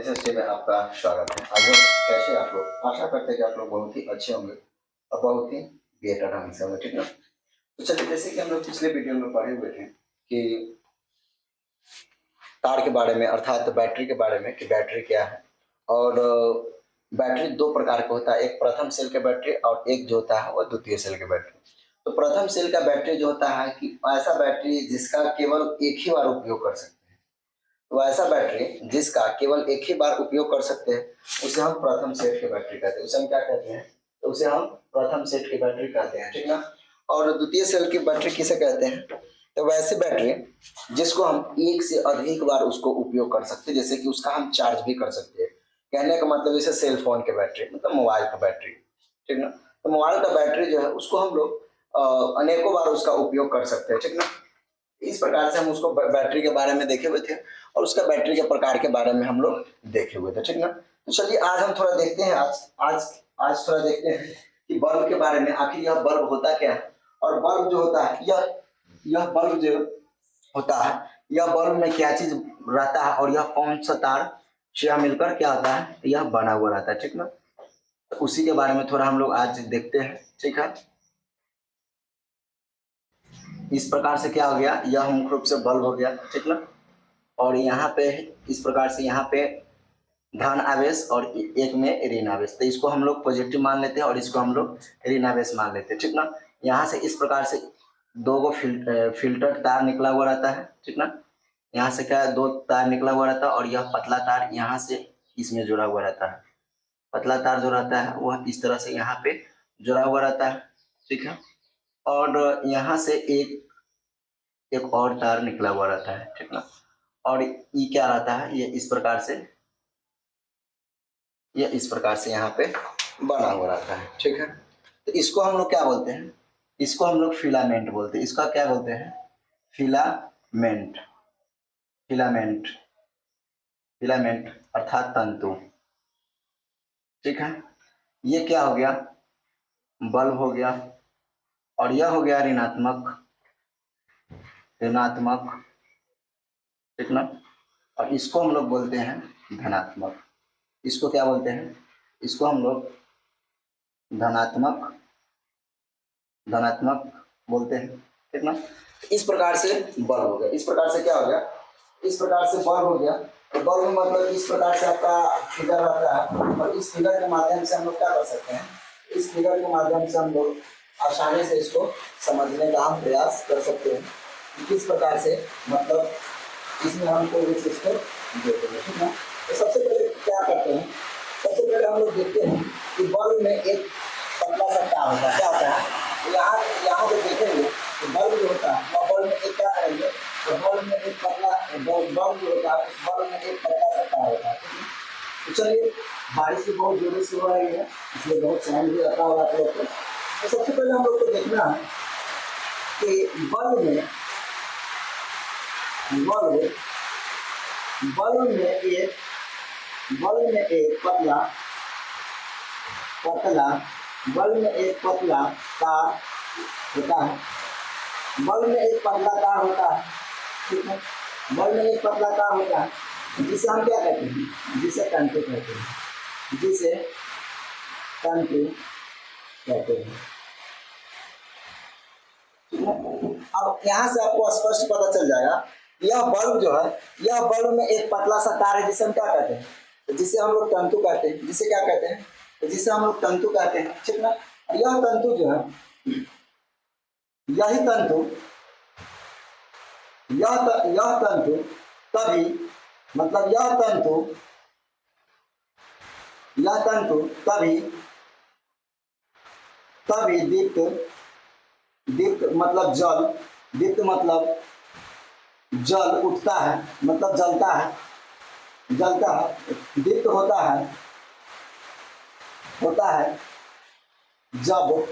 SST में आपका स्वागत है। आज हम कैसे आप लोग आशा करते हैं कि आप लोग बहुत ही अच्छे होंगे और बहुत ही बेहतर ढंग से होंगे, ठीक ना। तो चलिए, जैसे कि हम लोग पिछले वीडियो में पढ़े हुए थे कि कार के बारे में, अर्थात बैटरी के बारे में कि बैटरी क्या है। और बैटरी दो प्रकार का होता है, एक प्रथम सेल के बैटरी और एक जो होता है वो द्वितीय सेल के बैटरी। तो प्रथम सेल का बैटरी जो होता है कि ऐसा बैटरी जिसका केवल एक ही बार उपयोग कर सकते हैं। तो ऐसा बैटरी जिसका केवल एक ही बार उपयोग कर सकते हैं उसे हम प्रथम सेट की बैटरी कहते हैं। उसे हम क्या कहते हैं? तो उसे हम प्रथम सेट की बैटरी कहते हैं, ठीक ना। और द्वितीय सेल की बैटरी किसे कहते हैं? तो वैसी बैटरी जिसको हम एक से अधिक बार उसको उपयोग कर सकते हैं, जैसे कि उसका हम चार्ज भी कर सकते हैं। कहने का मतलब जैसे सेल फोन के बैटरी, मतलब मोबाइल का बैटरी, ठीक ना। तो मोबाइल का बैटरी जो है उसको हम लोग अनेकों बार उसका उपयोग कर सकते हैं, ठीक ना। इस प्रकार से हम उसको बैटरी के बारे में देखे हुए थे और उसका बैटरी के प्रकार के बारे में हम लोग देखे हुए थे, ठीक ना। तो चलिए आज हम थोड़ा देखते हैं, आज आज आज थोड़ा देखते हैं कि बल्ब के बारे में। आखिर यह बल्ब होता क्या है और बल्ब जो होता है यह बल्ब जो होता है, यह बल्ब में क्या चीज रहता है और यह कौन सा तार से मिलकर क्या होता है, यह बना हुआ रहता है, ठीक ना। तो उसी के बारे में थोड़ा हम लोग आज देखते हैं, ठीक है। इस प्रकार से क्या हो गया, यह मुख्य रूप से बल्ब हो गया, ठीक ना। और यहाँ पे इस प्रकार से यहाँ पे धन आवेश और एक में ऋण आवेश, तो इसको हम लोग पॉजिटिव मान लेते हैं और इसको हम लोग ऋण आवेश मान लेते हैं, ठीक ना। यहाँ से इस प्रकार से दो गो फिल्टर तार निकला हुआ रहता है, ठीक ना। यहाँ से क्या है, दो तार निकला हुआ रहता है और यह पतला तार यहाँ से इसमें जुड़ा हुआ रहता है। पतला तार जो रहता है वह इस तरह से यहाँ पे जुड़ा हुआ रहता है, ठीक है। और यहाँ से एक और तार निकला हुआ रहता है, ठीक ना। और ये क्या रहता है, ये इस प्रकार से यहाँ पे बना हुआ रहता है, ठीक है। तो इसको हम लोग क्या बोलते हैं? इसको हम लोग फिलामेंट बोलते हैं। इसका क्या बोलते हैं? फिलामेंट। फिलामेंट फिलामेंट अर्थात तंतु, ठीक है। ये क्या हो गया, बल्ब हो गया। और यह हो गया ऋणात्मक, ऋणात्मक, ठीक ना। और इसको हम लोग बोलते हैं धनात्मक। इसको क्या बोलते हैं? इसको हम लोग धनात्मक, धनात्मक बोलते हैं, ठीक ना। इस प्रकार से बल्ब हो गया। इस प्रकार से क्या हो गया, इस प्रकार से बल्ब हो गया। तो बल्ब में मतलब इस प्रकार से आपका फिगर रहता है और इस फिगर के माध्यम से हम लोग क्या कर सकते हैं, इस फिगर के माध्यम से हम लोग आसानी से इसको समझने का हम प्रयास कर सकते हैं कि किस प्रकार से, मतलब इसमें हम कोई भी चीज को देते हैं, ठीक है। तो सबसे पहले क्या करते हैं, सबसे पहले हम लोग देखते हैं कि बल्ब में एक पतला सा तार होता है। क्या होता है, यहाँ यहाँ जो देखेंगे तो बल्ब जो होता है वह बल्ब में एक क्या करेंगे, तो बल्ब में एक पतला बल्ब जो होता है उस बल्ब में एक पतला सा तार होता है, ठीक है। तो चलिए, बारिश भी बहुत जोरों से हो रही है, इसलिए बहुत साउंड भी आता होगा आप लोग को। तो सबसे पहले हम लोग को देखना है कि बल्ब में पतला पतला बल्ब में एक पतला तार होता है। बल्ब में एक पतला तार होता है, ठीक है। बल्ब में एक पतला तार होता है जिसे हम क्या कहते हैं, जिसे तंतु कहते हैं, जिसे तंतु कहते हैं, ठीक है। अब यहाँ से आपको स्पष्ट पता चल जाएगा, यह बल्ब जो है, यह बल्ब में एक पतला सा तार है जिसे हम क्या कहते हैं, जिसे हम लोग तंतु कहते हैं। जिसे क्या कहते हैं, जिसे हम लोग तंतु कहते हैं, ठीक ना। यह तंतु जो है, यही तंतु, यह तंतु तभी, मतलब यह तंतु तभी तभी दीप्त, दीप्त मतलब जल, दीप्त मतलब जल उठता है, मतलब जलता है, दीप्त होता है जब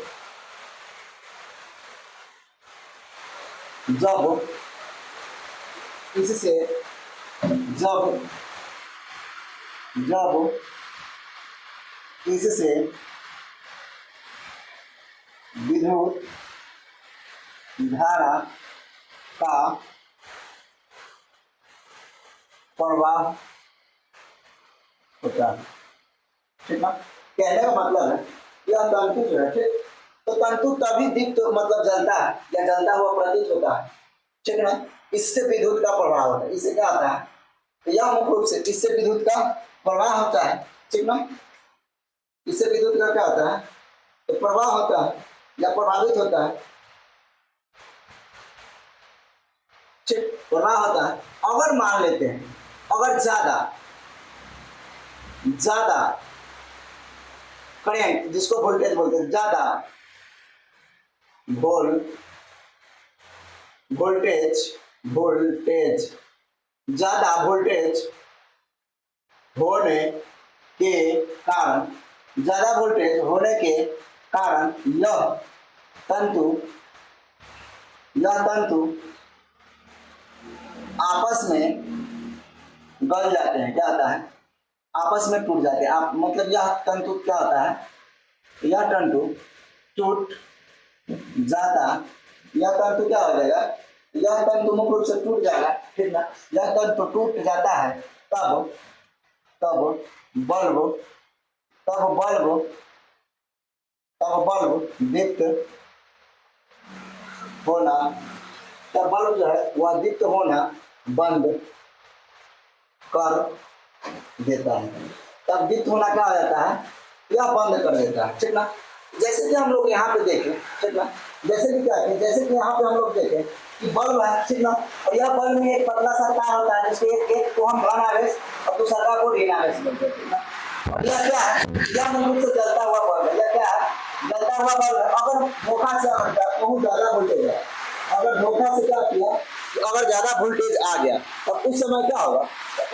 जब इससे जब जब इससे विद्युत धारा का प्रवाह होता है। ठीक ना, कहने का मतलब है यह तंतु जो है, ठीक, तो तंतु तभी दीप्त मतलब जलता है या जलता हुआ प्रतीत होता है। ठीक ना, इससे विद्युत का प्रवाह होता है। इससे क्या होता है, तो यह मुख्य रूप से इससे विद्युत का प्रवाह होता है। ठीक ना, इससे विद्युत का क्या होता है, तो प्रवाह होता है या प्रभावित होता है। ठीक, प्रवाह होता है। अगर मान लेते हैं, अगर ज्यादा ज्यादा करेंट, जिसको वोल्टेज बोलते हैं, ज्यादा वोल्टेज वोल्टेज ज्यादा वोल्टेज होने के कारण, ज्यादा वोल्टेज होने के कारण तंतु यह तंतु आपस में गल जाते हैं। क्या होता है, आपस में टूट जाते हैं। आप मतलब यह तंतु क्या होता है, यह तंतु टूट जाता, यह तंतु क्या हो जाएगा, यह तंतु मुख्य रूप से टूट जाएगा। ठीक ना, यह तंतु टूट जाता है तब तब बल्ब तब बल्ब तब बल्ब दीप्त होना, तब बल्ब जो है वह दीप्त होना बंद कर देता है। तब दीप्त होना क्या हो जाता है, यह बंद कर देता है। ठीक ना, जैसे कि हम लोग यहाँ पे देखें, ठीक ना, जैसे कि क्या है, जैसे कि यहाँ पे हम लोग देखें कि बल्ब है। ठीक ना, और यह बल्ब में एक पतला सा तार होता है, जिसके एक को हम धन आवेश और दूसरा को ऋण आवेश बोलते हैं। ठीक ना, और यह क्या है, यह मूल रूप से जलता हुआ बल्ब है। यह क्या है, जलता हुआ बल्ब है। अगर धोखा से बहुत ज्यादा वोल्टेज है, अगर धोखा से क्या किया, अगर ज्यादा वोल्टेज आ गया तब उस समय क्या होगा,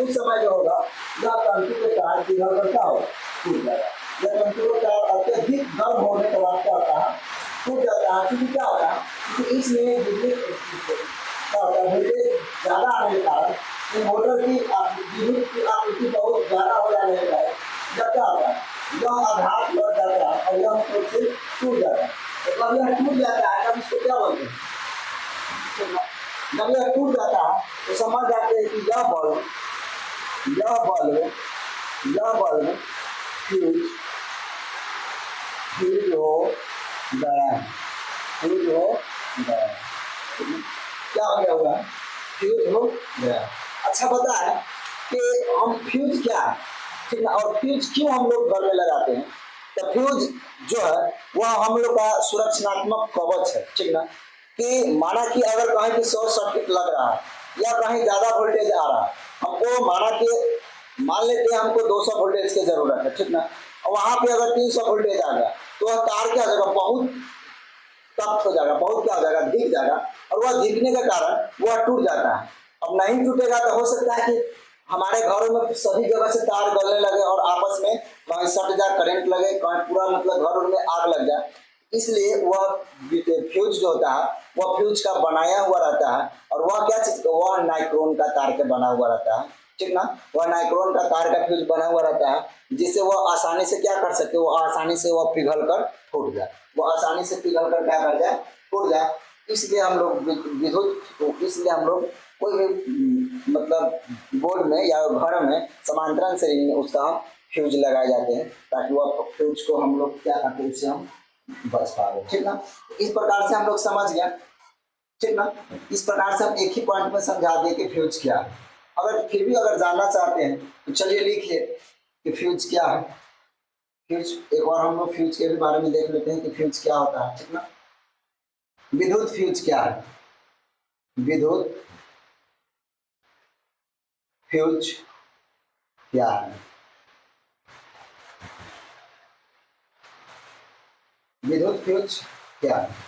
उस समय जो होगा यह तंतु के तार पिघल कर क्या होगा, टूट जाएगा। यह तंतु का तार अत्यधिक गर्म होने के बाद क्या होता है, टूट जाता है। क्योंकि क्या होता है, क्योंकि इसमें विद्युत क्या होता है, वोल्टेज ज्यादा आने के कारण मोटर की विद्युत की आपूर्ति बहुत ज्यादा हो जाने के कारण जब क्या होता है, यह आघात लग जाता है और यह टूट जाता है। तो जब यह टूट जाता है तब इसको क्या बोलते हैं, जब यह टूट जाता है तो समझ जाते हैं कि यह बल्ब फ्यूज फ्यूज हो गया है, फ्यूज हो गया है। क्या हो गया होगा, फ्यूज हो गया। अच्छा पता है कि हम फ्यूज क्या है, ठीक है, और फ्यूज क्यों हम लोग घर में लगाते हैं। तो फ्यूज जो है वह हम लोग का सुरक्षात्मक कवच है। ठीक ना, कि माना कि अगर कहीं भी शॉर्ट सर्किट लग रहा है या कहीं ज्यादा वोल्टेज आ रहा है, हमको मान लेते हैं हमको 200 वोल्टेज की जरूरत है। ठीक ना, और वहां पे अगर 300 वोल्टेज आ गया तो वह तार क्या हो जाएगा, बहुत तप्त हो जाएगा, बहुत क्या हो जाएगा, दिख जाएगा। और वह दिखने के कारण वह टूट जाता है। अब नहीं टूटेगा तो हो सकता है कि हमारे घरों में सभी जगह से तार गलने लगे और आपस में कहीं सट जाए, करंट लगे, कहीं पूरा मतलब घर में आग लग जाए। इसलिए वह फ्यूज जो होता है वह फ्यूज का बनाया हुआ रहता है। और वह क्या चीज, वह नाइक्रोन का तार के बना हुआ रहता है। ठीक ना, वह नाइक्रोन का तार का फ्यूज बना हुआ रहता है, जिससे वह आसानी से क्या कर सके, वो आसानी से वह पिघल कर फूट जाए, वो आसानी से पिघल कर क्या कर जाए, फूट जाए। इसलिए हम लोग विद्युत, इसलिए हम लोग कोई भी मतलब बोर्ड में या घर में समांतरण श्रेणी में उसका फ्यूज लगाए जाते हैं, ताकि वह फ्यूज को हम लोग क्या करते हैं, उससे हम बच पा रहे। ठीक ना, इस प्रकार से हम लोग समझ गया। ठीक ना, इस प्रकार से हम एक ही पॉइंट में समझा दिए कि फ्यूज क्या है। अगर फिर भी अगर जानना चाहते हैं तो चलिए लिखिए कि फ्यूज क्या है। फ्यूज, एक बार हम लोग फ्यूज के भी बारे में देख लेते हैं कि फ्यूज क्या होता है। ठीक ना, विद्युत फ्यूज क्या है, विद्युत फ्यूज क्या है, विद्युत फ्यूज क्या है।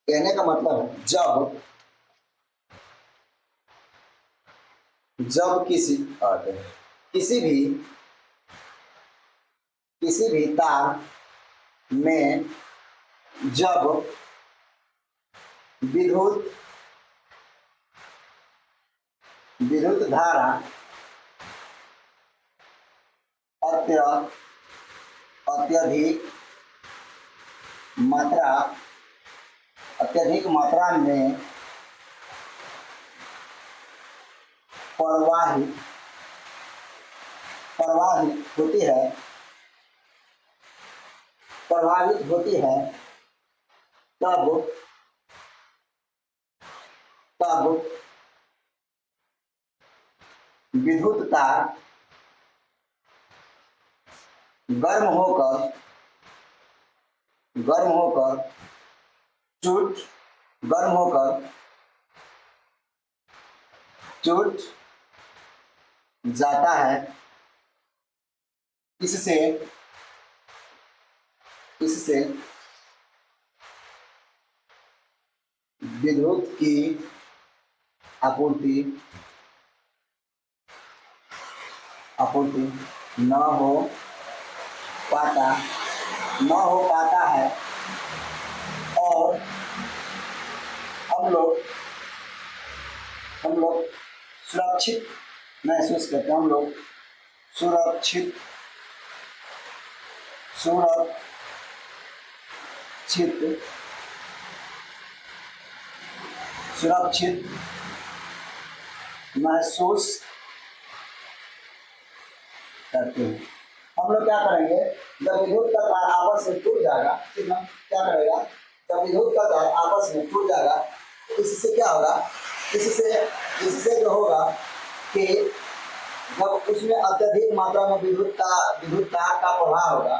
कहने का मतलब है जब किसी भी तार में जब विद्युत विद्युत धारा अत्यधिक मात्रा अत्यधिक मात्रा में प्रवाहित प्रवाहित होती है प्रभावित होती है तब तब विद्युत तार गर्म होकर गर्म होकर चुट गर्म होकर चुट जाता है। इससे इससे विद्युत की आपूर्ति आपूर्ति न हो पाता है और हम लोग सुरक्षित महसूस करते हैं। हम लोग सुरक्षित सुरक्षित सुरक्षित महसूस करते हैं। हम लोग क्या करेंगे, जब विद्युत का तार आपस में टूट जाएगा, ठीक ना, क्या करेगा, जब विद्युत का तार आपस में टूट जाएगा तो इससे क्या होगा, इससे जो होगा कि जब उसमें अत्यधिक मात्रा में विद्युत तार का प्रभाव होगा,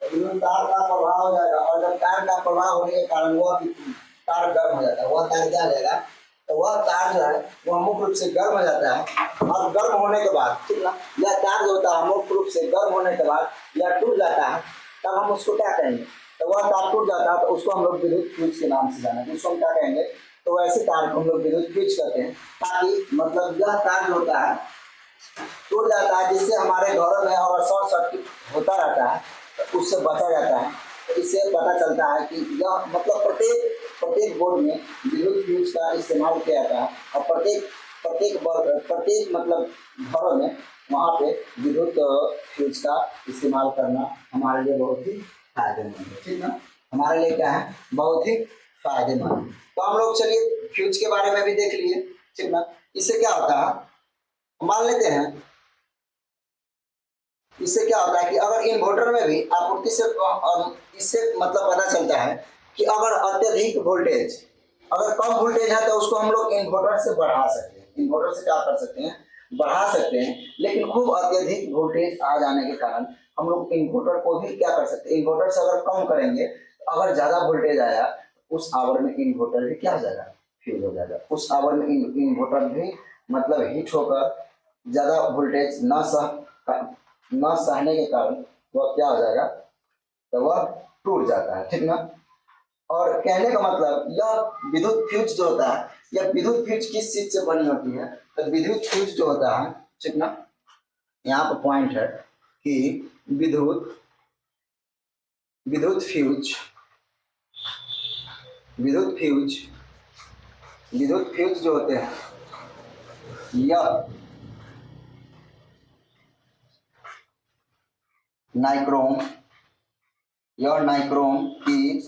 तो विद्युत तार का प्रभाव हो जाएगा और जब तार का प्रभाव होने के कारण वह तार गर्म हो जाता है। वह तार क्या हो जाएगा, तो वह तार जो है वह मुख्य रूप से गर्म हो जाता है और गर्म होने के बाद, ठीक ना, यह तार जो होता है मुख्य रूप से गर्म होने के बाद यह टूट जाता है। तब हम उसको क्या कहेंगे, तो वह तार टूट जाता है तो उसको हम लोग विद्युत फ्यूज के नाम से जानेंगे। उसको हम क्या कहेंगे, तो वैसे तार को हम लोग विद्युत फ्यूज कहते हैं। ताकि मतलब यह तार जो होता है टूट जाता है, जिससे हमारे घरों में अगर शॉर्ट सर्किट होता रहता है तो उससे बचा जाता है। तो इससे पता चलता है कि यह मतलब प्रत्येक बोर्ड में विद्युत फ्यूज का इस्तेमाल किया जाता है और प्रत्येक मतलब घरों में वहाँ पे विद्युत फ्यूज का इस्तेमाल करना हमारे लिए बहुत ही फायदेमंद है, ठीक ना, हमारे लिए क्या है, बहुत ही फायदेमंद। तो हम लोग चलिए फ्यूज के बारे में भी देख लिए, ठीक ना। इससे क्या होता है, मान लेते हैं, इससे क्या होता है कि अगर इन्वर्टर में भी आपूर्ति से इससे मतलब पता चलता है कि अगर अत्यधिक वोल्टेज, अगर कम वोल्टेज है तो उसको हम लोग इन्वर्टर से बढ़ा सकते हैं। इन्वर्टर से क्या कर सकते हैं, बढ़ा सकते हैं। लेकिन खूब अत्यधिक वोल्टेज आ जाने के कारण हम लोग इन्वर्टर को भी क्या कर सकते हैं, इन्वर्टर से अगर कम करेंगे तो अगर ज्यादा वोल्टेज आया उस आवर में इन्वर्टर भी क्या हो जाएगा, फ्यूज हो जाएगा। उस आवर में इन्वर्टर भी मतलब हीट होकर ज्यादा वोल्टेज न सहने के कारण वह क्या हो जाएगा, तो वह टूट जाता है, ठीक ना। और कहने का मतलब यह विद्युत फ्यूज जो होता है, यह विद्युत फ्यूज किस चीज से बनी होती है, तो विद्युत फ्यूज जो होता है, ठीक ना, यहाँ पर पॉइंट है कि विद्युत विद्युत फ्यूज विद्युत फ्यूज विद्युत फ्यूज जो होते हैं यह नाइक्रोम की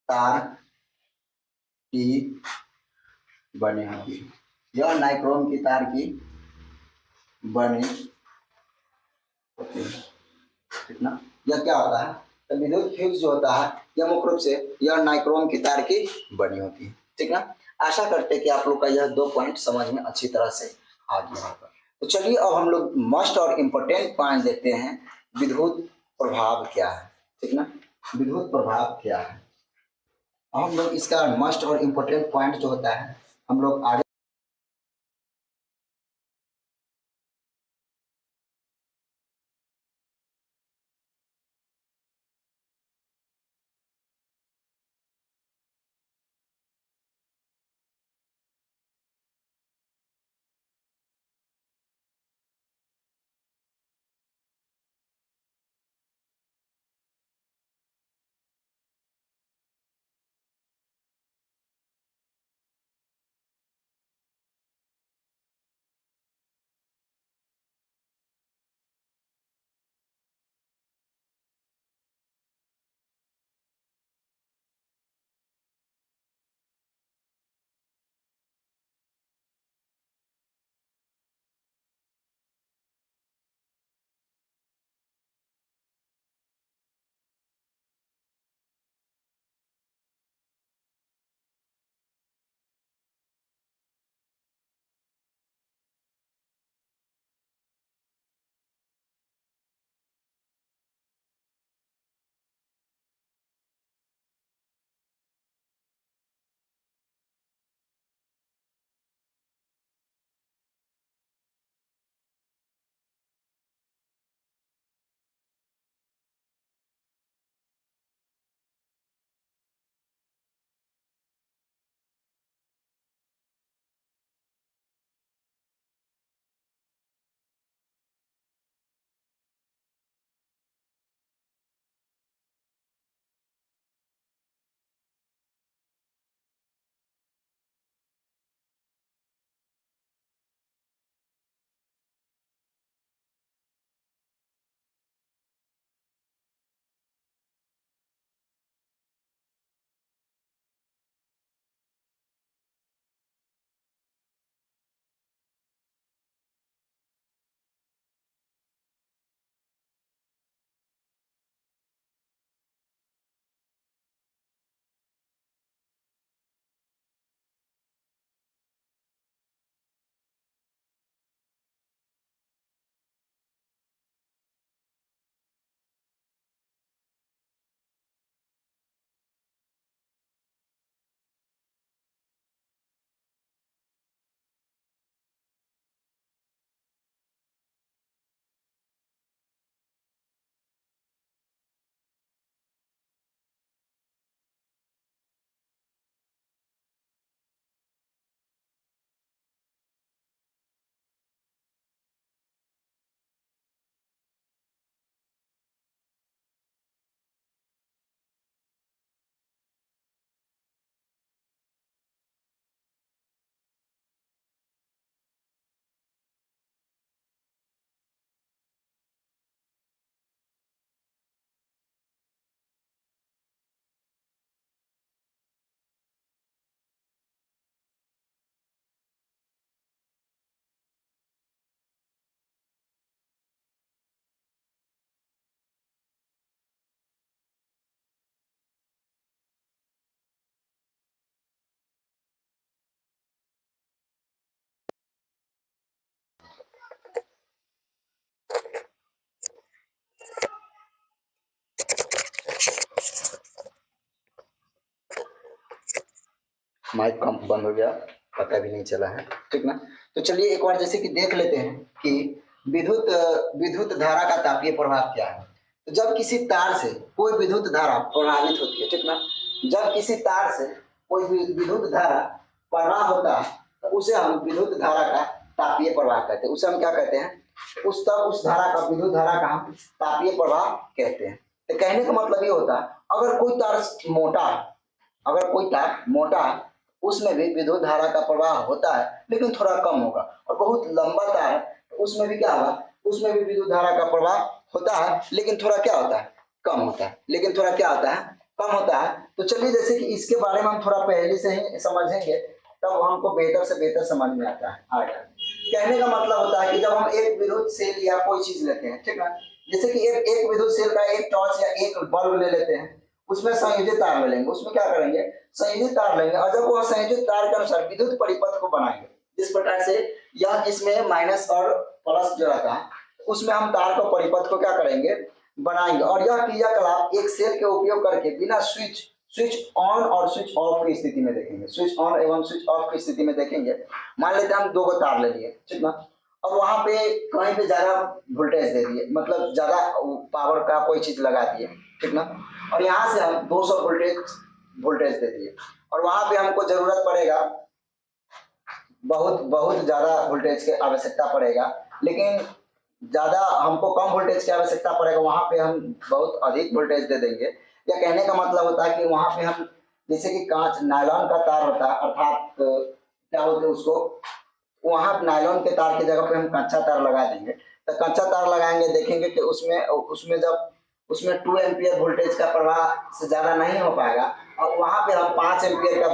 तार की बनी होती है। यह नाइक्रोम की तार की बनी होती है, ठीक ना। यह क्या होता है, तो विद्युत फ्यूज जो होता है यह मुख्य रूप से यह नाइक्रोम की तार की बनी होती है, ठीक ना। आशा करते हैं कि आप लोग का यह 2 पॉइंट समझ में अच्छी तरह से आ गया होगा। तो चलिए अब हम लोग मस्ट और इम्पोर्टेंट पॉइंट देखते हैं, विद्युत प्रभाव क्या है, ठीक ना, विद्युत प्रभाव क्या है। हम लोग इसका मस्ट और इम्पोर्टेंट पॉइंट जो होता है हम लोग आगे माइक कम बंद हो गया, पता भी नहीं चला है, ठीक ना। तो चलिए एक बार जैसे कि देख लेते हैं कि विद्युत धारा का तापीय प्रभाव क्या है। तो जब किसी तार से कोई विद्युत धारा प्रभावित होती है, ठीक ना, जब किसी तार से कोई विद्युत धारा प्रवाह होता है तो उसे हम विद्युत धारा का तापीय प्रवाह कहते हैं। उसे हम क्या कहते हैं, उस धारा का, विद्युत धारा का हम तापीय प्रवाह कहते हैं। तो कहने का मतलब ये होता है, अगर कोई तार मोटा है, अगर कोई तार मोटा है उसमें भी विद्युत धारा का प्रवाह होता है लेकिन थोड़ा कम होगा, और बहुत लंबा तार है तो उसमें भी क्या होगा, उसमें भी विद्युत धारा का प्रवाह होता है लेकिन थोड़ा क्या होता है, कम होता है, लेकिन थोड़ा क्या होता है, कम होता है। तो चलिए जैसे कि इसके बारे में हम थोड़ा पहले से ही समझेंगे तब हमको बेहतर से बेहतर समझ में आता है आएगा। कहने का मतलब होता है कि जब हम एक विद्युत सेल या कोई चीज लेते हैं, ठीक है, जैसे कि एक विद्युत सेल का एक टॉर्च या एक बल्ब ले लेते हैं, उसमें संयोजित तार ले लेंगे, उसमें क्या करेंगे, संयोजित तार लेंगे, और जब वो संयोजित तार के अनुसार विद्युत परिपथ को बनाएंगे, जिस प्रकार से यह इसमें माइनस और प्लस जो रहता है उसमें हम तार को परिपथ को क्या करेंगे, बनाएंगे। और यह क्रियाकलाप एक सेल के उपयोग करके बिना स्विच स्विच ऑन और स्विच ऑफ की स्थिति में देखेंगे, स्विच ऑन एवं स्विच ऑफ की स्थिति में देखेंगे। मान लेते हैं हम दो तार ले लिए, ठीक ना, और वहां पे कहीं पे ज्यादा वोल्टेज दे दिए, मतलब ज्यादा पावर का कोई चीज लगा दिए, ठीक ना, और यहाँ से हम 200 वोल्टेज दे दिए, और वहां पे हमको जरूरत पड़ेगा बहुत बहुत ज्यादा वोल्टेज की आवश्यकता पड़ेगा, लेकिन ज्यादा हमको कम वोल्टेज की आवश्यकता पड़ेगा, वहां पे हम बहुत अधिक वोल्टेज दे देंगे। या कहने का मतलब होता है कि वहां पे हम जैसे कि कांच नायलॉन का तार होता है, अर्थात क्या बोलते हैं उसको, वहां नायलॉन के तार की जगह पे हम कच्चा तार लगा देंगे। तो कच्चा तार लगाएंगे, देखेंगे कि उसमें उसमें जब उसमें 2 एम्पियर वोल्टेज का प्रवाह से ज्यादा नहीं हो पाएगा, और वहां पे हम 5 एम्पियर का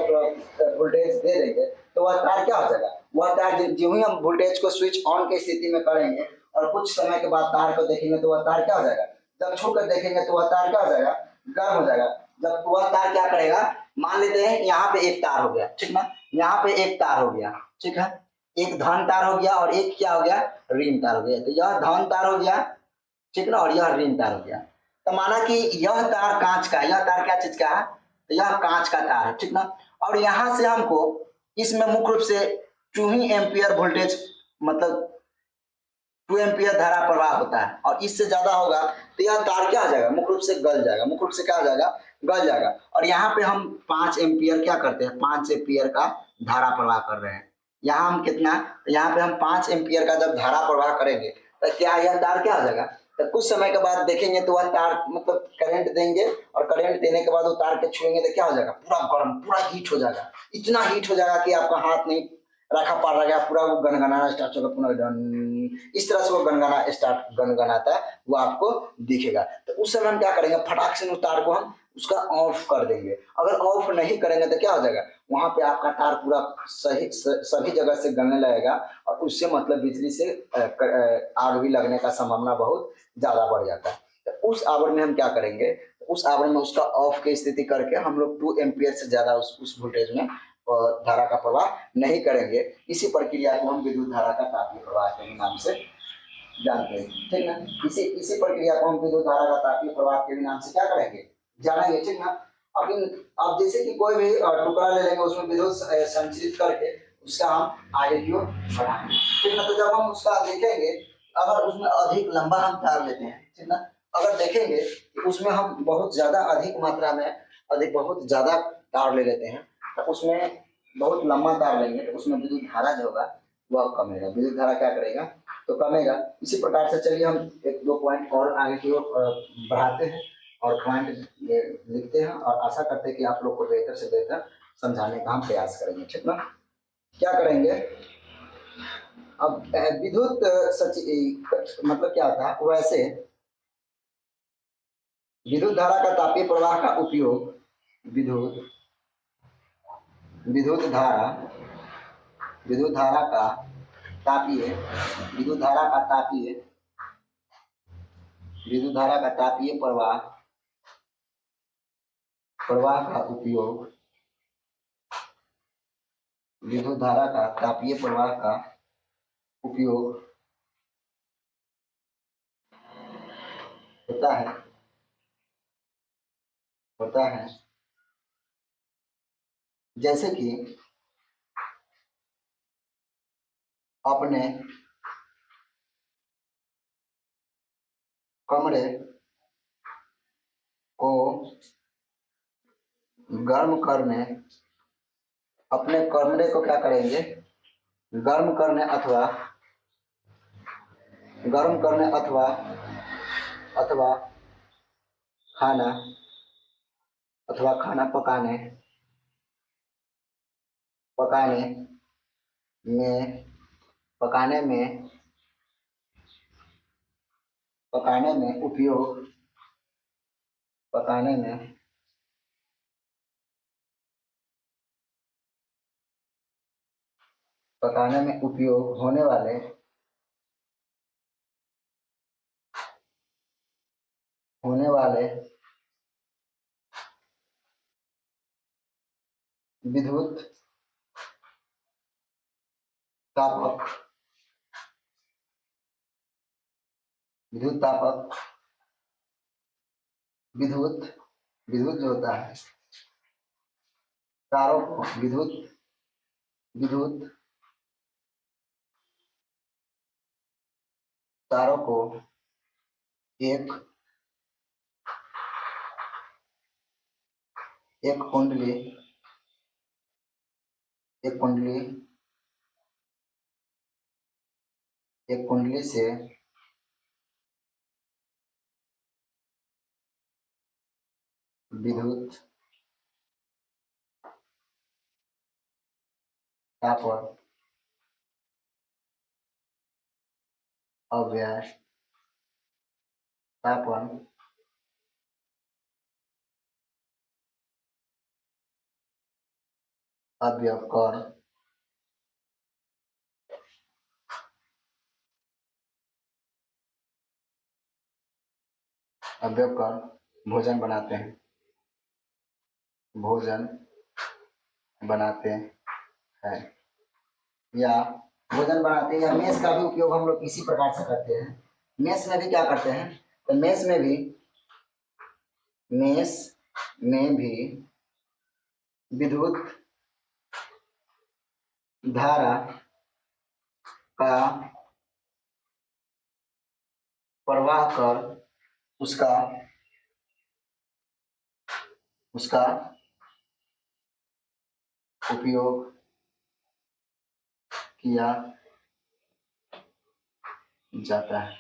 वोल्टेज दे देंगे, तो वह तार क्या हो जाएगा, वह तार जो ही हम वोल्टेज को स्विच ऑन की स्थिति में करेंगे और कुछ समय के बाद तार को देखेंगे तो वह तार क्या हो जाएगा, जब छू कर देखेंगे तो वह तार क्या हो जाएगा, गर्म हो जाएगा। जब वह तार क्या करेगा, मान लेते हैं यहाँ पे एक तार हो गया, ठीक ना, यहाँ पे एक तार हो गया, ठीक है, एक धन तार हो गया और एक क्या हो गया, ऋण तार हो गया। तो यह धन तार हो गया, ठीक ना, और यह ऋण तार हो गया। तो माना कि यह तार कांच का, यह तार क्या चीज का है, तो यह कांच का तार है, ठीक ना, और यहां से हमको इसमें मुख्य रूप से 2 ही एम्पियर वोल्टेज, मतलब 2 एम्पियर धारा प्रवाह होता है, और इससे ज्यादा होगा तो यह तार क्या हो जाएगा, मुख्य रूप से गल जाएगा, मुख्य रूप से क्या हो जाएगा, गल जाएगा। और यहाँ पे हम 5 एम्पियर क्या करते हैं, 5 एम्पियर का धारा प्रवाह कर रहे हैं। यहाँ हम कितना, यहाँ पे हम 5 एम्पियर का जब धारा प्रवाह करेंगे तो क्या यह तार क्या हो जाएगा, तो कुछ समय के बाद देखेंगे तो वह तार मतलब करंट देंगे, और करंट देने के बाद वो तार के छुएंगे तो क्या हो जाएगा, पूरा गर्म, पूरा हीट हो जाएगा, इतना हीट हो जाएगा कि आपका हाथ नहीं रखा पड़ रहा, पूरा वो गनगनाना स्टार्ट होगा, पूरा इस तरह से वो गनगनाता है, वो आपको दिखेगा। तो उस समय हम क्या करेंगे, फटाक से तार को हम उसका ऑफ कर देंगे। अगर ऑफ नहीं करेंगे तो क्या हो जाएगा, वहां पे आपका तार पूरा सभी जगह से गलने लगेगा, और उससे मतलब बिजली से आग भी लगने का संभावना बहुत ज्यादा बढ़ जाता है। तो उस आवरण में हम क्या करेंगे, उस आवरण में उसका ऑफ की स्थिति करके हम लोग 2 एम्पियर से ज्यादा उस वोल्टेज में धारा का प्रवाह नहीं करेंगे। इसी प्रक्रिया को हम विद्युत धारा का तापीय प्रवाह के नाम से जानते हैं, ठीक ना। इसी इसी प्रक्रिया को हम विद्युत धारा का तापीय प्रवाह के नाम से क्या करेंगे, जानेंगे, ठीक ना। अब अब जैसे कि कोई भी टुकड़ा ले लेंगे, उसमें विद्युत संचरित करके उसका हम आगे की ओर बढ़ाएंगे, ठीक ना। तो जब हम उसका देखेंगे, अगर उसमें अधिक लंबा हम तार लेते हैं, ठीक ना, अगर देखेंगे कि उसमें हम बहुत ज्यादा अधिक मात्रा में बहुत ज्यादा तार ले लेते हैं, तो उसमें बहुत लंबा तार लेंगे तो उसमें विद्युत धारा जो होगा वह कमेगा, विद्युत धारा क्या करेगा, तो कमेगा। इसी प्रकार से चलिए हम एक दो पॉइंट और आगे की ओर बढ़ाते हैं और पॉइंट लिखते हैं, और आशा करते हैं कि आप लोग को बेहतर से बेहतर समझाने का हम प्रयास करेंगे, ठीक ना। क्या करेंगे, अब विद्युत मतलब क्या होता है, वैसे विद्युत धारा का तापीय प्रवाह का उपयोग विद्युत विद्युत धारा विद्युत धारा का तापीय विद्युत धारा का तापीय विद्युत धारा का तापीय प्रवाह प्रवाह का उपयोग विद्युत धारा का तापीय प्रवाह का उपयोग होता है जैसे कि अपने कमरे को गर्म करने, अपने कमरे को क्या करेंगे, गर्म करने अथवा अथवा खाना खाना पकाने में पकाने में उपयोग होने वाले विद्युत तापक विद्युत जो होता है तारों को, विद्युत तारों को एक कुंडली से विद्युत तापक अव्यय तापन अव्यवकर भोजन बनाते हैं या मेस का भी उपयोग हम लोग इसी प्रकार से करते हैं। मेस में भी क्या करते हैं, तो मेस में भी विद्युत धारा का प्रवाह कर उसका उपयोग किया जाता है।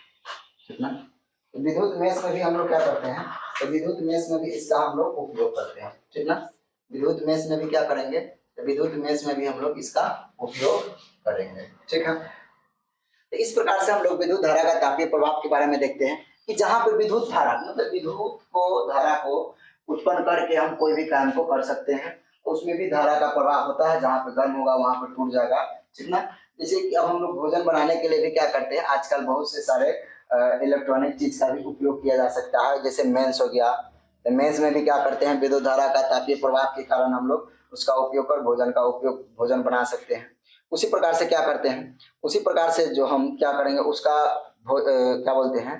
ठीक ना। विद्युत मेष में भी हम लोग क्या करते हैं, तो विद्युत मेष में भी इसका हम लोग उपयोग करते हैं। ठीक ना। विद्युत मेष में भी क्या करेंगे, तो विद्युत मेष में भी हम लोग इसका उपयोग करेंगे। ठीक है। तो इस प्रकार से हम लोग विद्युत धारा का तापीय प्रभाव के बारे में देखते हैं कि जहां पर विद्युत धारा मतलब विद्युत को धारा को उत्पन्न करके हम कोई भी काम को कर सकते हैं, तो उसमें भी धारा का प्रवाह होता है। जहां पे गर्म होगा वहां पर टूट जाएगा। ठीक ना। जैसे कि अब हम लोग भोजन बनाने के लिए भी क्या करते हैं, आजकल बहुत से सारे इलेक्ट्रॉनिक चीज का भी उपयोग किया जा सकता है। जैसे मेंस हो गया, तो मेंस में भी क्या करते हैं, विद्युत धारा का तापीय प्रभाव के कारण हम लोग उसका उपयोग कर भोजन बना सकते हैं। उसी प्रकार से क्या करते हैं, उसी प्रकार से जो हम क्या करेंगे उसका क्या बोलते हैं,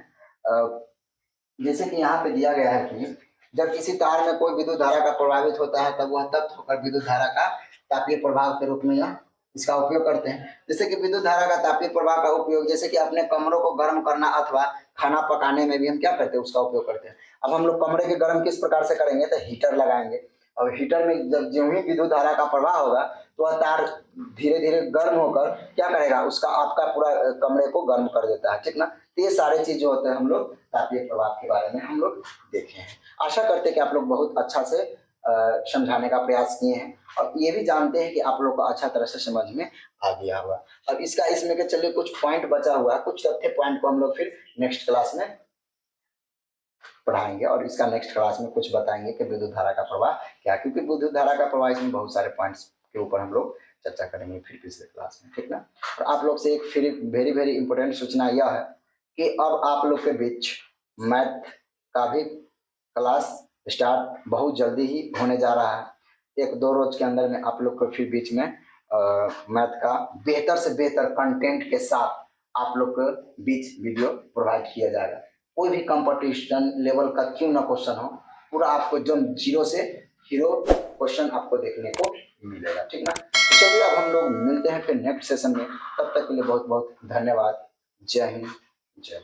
जैसे कि यहाँ पे दिया गया है कि जब किसी तार में कोई विद्युत धारा का प्रभावित होता है तब वह तप्त होकर विद्युत धारा का तापीय प्रभाव के रूप में यह इसका उपयोग करते हैं। जैसे कि विद्युत धारा का तापीय प्रभाव का उपयोग जैसे कि अपने कमरों को गर्म करना अथवा खाना पकाने में भी हम क्या करते हैं, उसका उपयोग करते हैं। अब हम लोग कमरे के गर्म किस प्रकार से करेंगे, तो हीटर लगाएंगे और हीटर में जब जो ही विद्युत धारा का प्रवाह होगा तो वह तार धीरे धीरे गर्म होकर क्या करेगा, उसका आपका पूरा कमरे को गर्म कर देता है। ठीक ना। तो ये सारे चीज जो होते हैं हम लोग तापीय प्रभाव के बारे में हम लोग देखे हैं। आशा करते हैं कि आप लोग बहुत अच्छा से समझाने का प्रयास किए हैं और ये भी जानते हैं कि आप लोग को अच्छा तरह से समझ में आ गया होगा। अब इसका इसमें के चलिए कुछ पॉइंट बचा हुआ है, कुछ तथ्य पॉइंट को हम लोग फिर नेक्स्ट क्लास में पढ़ाएंगे और इसका नेक्स्ट क्लास में कुछ बताएंगे कि विद्युत धारा का प्रवाह क्या, क्योंकि विद्युत धारा का प्रवाह इसमें बहुत सारे पॉइंट्स के ऊपर हम लोग चर्चा करेंगे फिर पिछले क्लास में। ठीक ना। और आप लोग से एक फिर वेरी वेरी इंपॉर्टेंट सूचना यह है कि अब आप लोग के बीच मैथ का भी क्लास स्टार्ट बहुत जल्दी ही होने जा रहा है। 1-2 रोज के अंदर में आप लोग को फिर बीच में मैथ का बेहतर से बेहतर कंटेंट के साथ आप लोग को बीच वीडियो प्रोवाइड किया जाएगा। कोई भी कंपटीशन लेवल का क्यों ना क्वेश्चन हो, पूरा आपको जो 0 से हीरो क्वेश्चन आपको देखने को मिलेगा, ठीक ना। तो चलिए अब हम लोग मिलते हैं फिर नेक्स्ट सेशन में, तब तक के लिए बहुत बहुत धन्यवाद। जय हिंद, जय